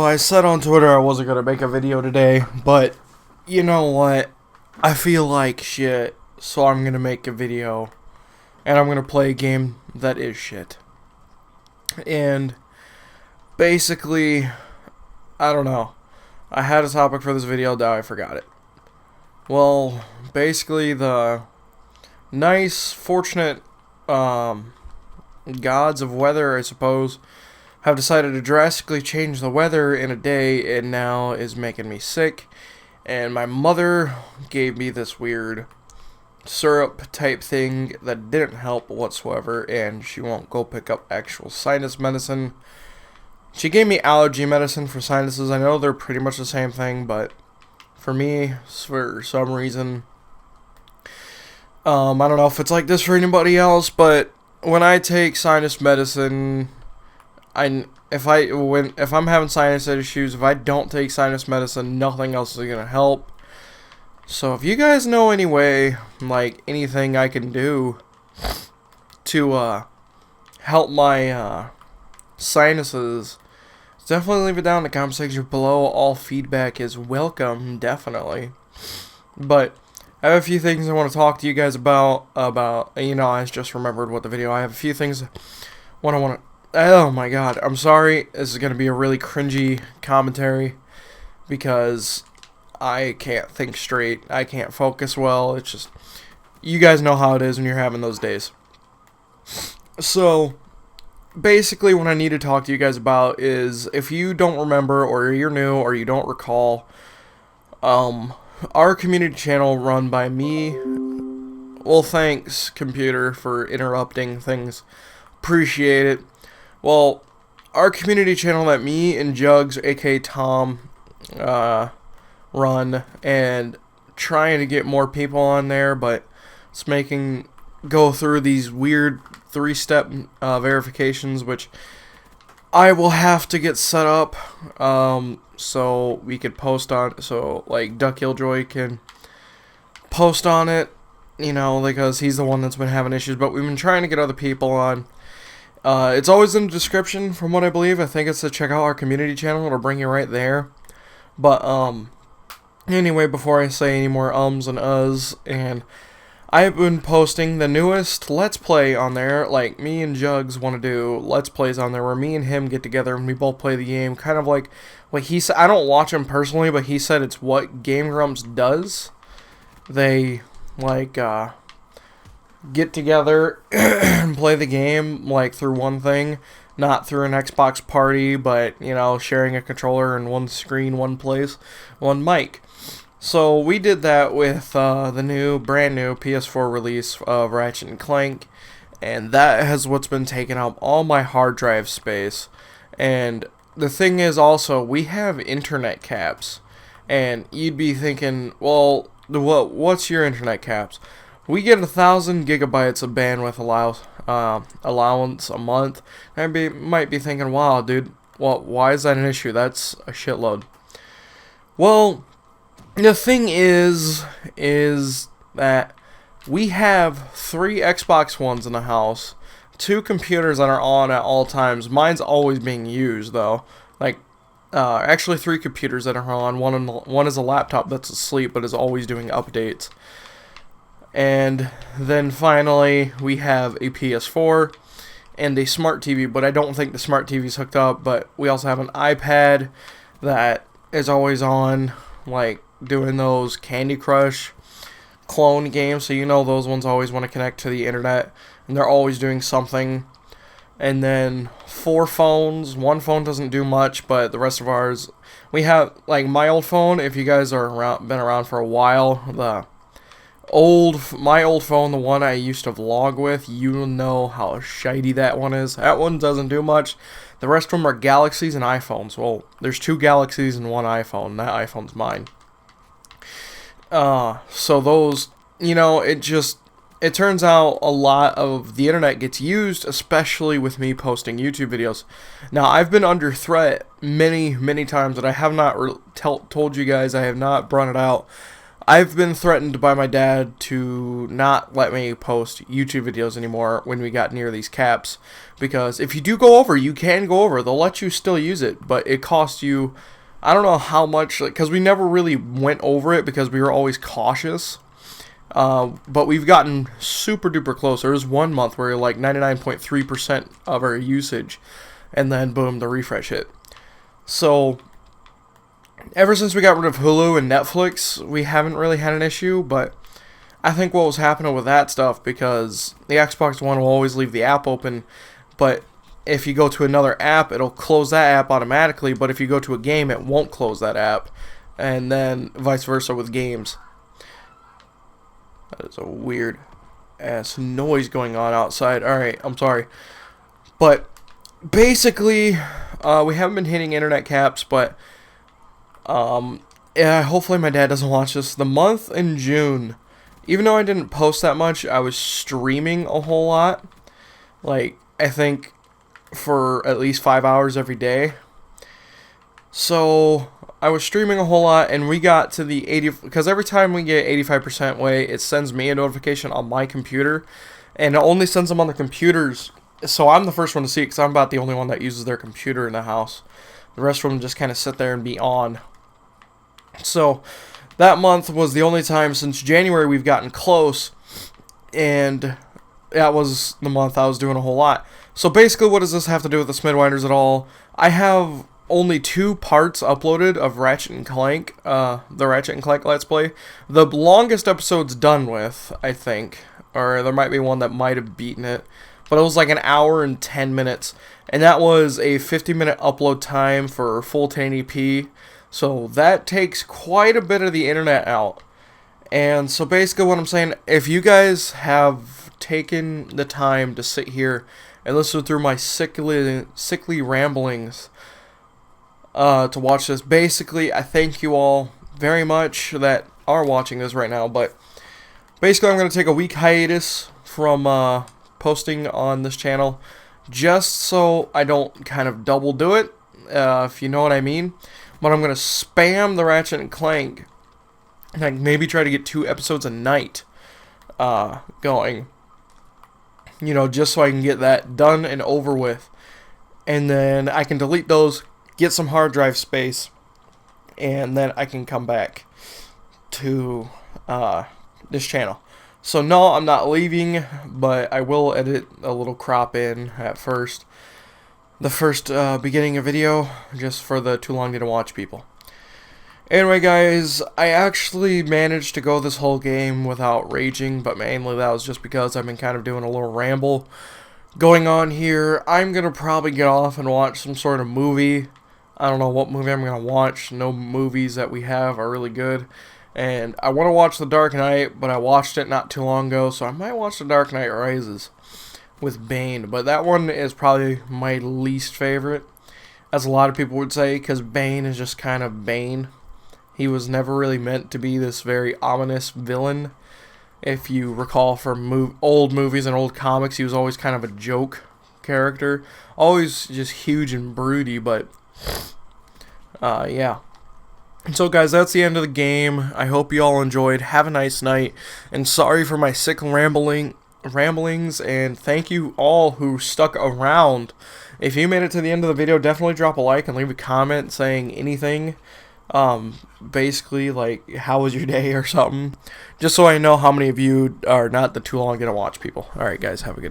I said on Twitter I wasn't going to make a video today, but you know what? I feel like shit, so I'm going to make a video, and I'm going to play a game that is shit. And basically, I don't know. I had a topic for this video, now I forgot it. Well, basically the nice, fortunate gods of weather, I suppose, have decided to drastically change the weather in a day, and now is making me sick. And my mother gave me this weird syrup type thing that didn't help whatsoever, and she won't go pick up actual sinus medicine. She gave me allergy medicine for sinuses. I know they're pretty much the same thing, but for me, for some reason, I don't know if it's like this for anybody else, but when I take sinus medicine, if I'm having sinus issues, if I don't take sinus medicine, nothing else is gonna help. So if you guys know any way, like anything I can do to help my sinuses, definitely leave it down in the comment section below. All feedback is welcome, definitely. But I have a few things I want to talk to you guys about, I just remembered what the video. I have a few things oh my god, I'm sorry. This is going to be a really cringy commentary because I can't think straight. I can't focus well. It's just, you guys know how it is when you're having those days. So basically what I need to talk to you guys about is, if you don't remember, or you're new, or you don't recall, our community channel run by me, well, thanks computer for interrupting things, appreciate it. Well, our community channel that me and Jugs, aka Tom, run, and trying to get more people on there, but it's go through these weird 3-step verifications, which I will have to get set up, so we could post on, so like Duck Killjoy can post on it, because he's the one that's been having issues, but we've been trying to get other people on. It's always in the description, from what I believe. I think it's to check out our community channel. It'll bring you right there. But, anyway, before I say any more ums and uhs, and I've been posting the newest Let's Play on there. Like, me and Jugs want to do Let's Plays on there, where me and him get together and we both play the game. Kind of like what he said. I don't watch him personally, but he said it's what Game Grumps does. They, like, get together and play the game, like, through one thing, not through an Xbox party, but, sharing a controller and one screen, one place, one mic. So we did that with the brand new PS4 release of Ratchet & Clank, and that has what's been taking up all my hard drive space. And the thing is also, we have internet caps, and you'd be thinking, well, what's your internet caps? We get 1,000 gigabytes of bandwidth allowance a month. And might be thinking, wow, dude, why is that an issue? That's a shitload. Well, the thing is that we have 3 Xbox Ones in the house, 2 computers that are on at all times. Mine's always being used, though. Like, actually 3 computers that are on. One is a laptop that's asleep but is always doing updates. And then finally, we have a PS4 and a smart TV, but I don't think the smart TV is hooked up. But we also have an iPad that is always on, like, doing those Candy Crush clone games. So those ones always want to connect to the internet, and they're always doing something. And then 4 phones. 1 phone doesn't do much, but the rest of ours, we have, like, my old phone. If you guys are been around for a while, my old phone, the one I used to vlog with, you know how shitey that one is. That one doesn't do much. The rest of them are Galaxies and iPhones. Well, there's 2 Galaxies and 1 iPhone. That iPhone's mine. So those, it turns out a lot of the internet gets used, especially with me posting YouTube videos. Now, I've been under threat many, many times that I have not told you guys. I have not brought it out. I've been threatened by my dad to not let me post YouTube videos anymore when we got near these caps, because if you do go over, you can go over. They'll let you still use it, but it costs you, I don't know how much, because we never really went over it because we were always cautious. But we've gotten super duper close. There was 1 month where like 99.3% of our usage, and then boom, the refresh hit. So ever since we got rid of Hulu and Netflix, we haven't really had an issue, but I think what was happening with that stuff, because the Xbox One will always leave the app open, but if you go to another app, it'll close that app automatically, but if you go to a game, it won't close that app, and then vice versa with games. That is a weird ass noise going on outside. Alright, I'm sorry. But basically, we haven't been hitting internet caps, but yeah, hopefully my dad doesn't watch this. The month in June, even though I didn't post that much, I was streaming a whole lot. Like, I think for at least 5 hours every day. So I was streaming a whole lot, and we got to the 80, because every time we get 85% way, it sends me a notification on my computer, and it only sends them on the computers, so I'm the first one to see it, because I'm about the only one that uses their computer in the house. The rest of them just kind of sit there and be on. So that month was the only time since January we've gotten close, and that was the month I was doing a whole lot. So basically, what does this have to do with the Smidwinders at all? I have only 2 parts uploaded of Ratchet and Clank, the Ratchet and Clank Let's Play. The longest episode's done with, I think, or there might be one that might have beaten it, but it was like 1 hour and 10 minutes, and that was a 50-minute upload time for full 1080p, so that takes quite a bit of the internet out. And so basically what I'm saying, if you guys have taken the time to sit here and listen through my sickly ramblings to watch this, basically I thank you all very much that are watching this right now. But basically I'm going to take a week hiatus from posting on this channel, just so I don't kind of double do it, if you know what I mean. But I'm going to spam the Ratchet and Clank, and like maybe try to get 2 episodes a night going, you know, just so I can get that done and over with, and then I can delete those, get some hard drive space, and then I can come back to this channel. So no, I'm not leaving, but I will edit a little crop in at first. The first beginning of video, just for the too long didn't watch people. Anyway guys, I actually managed to go this whole game without raging, but mainly that was just because I've been kind of doing a little ramble going on here. I'm going to probably get off and watch some sort of movie. I don't know what movie I'm going to watch. No movies that we have are really good. And I want to watch The Dark Knight, but I watched it not too long ago, so I might watch The Dark Knight Rises with Bane. But that one is probably my least favorite, as a lot of people would say, because Bane is just kind of Bane. He was never really meant to be this very ominous villain. If you recall from old movies and old comics, he was always kind of a joke character. Always just huge and broody, but yeah. And so guys, that's the end of the game. I hope you all enjoyed. Have a nice night. And sorry for my sick ramblings, and thank you all who stuck around. If you made it to the end of the video, definitely drop a like and leave a comment saying anything. Basically, like, how was your day or something, just so I know how many of you are not the too long gonna watch people. Alright guys, have a good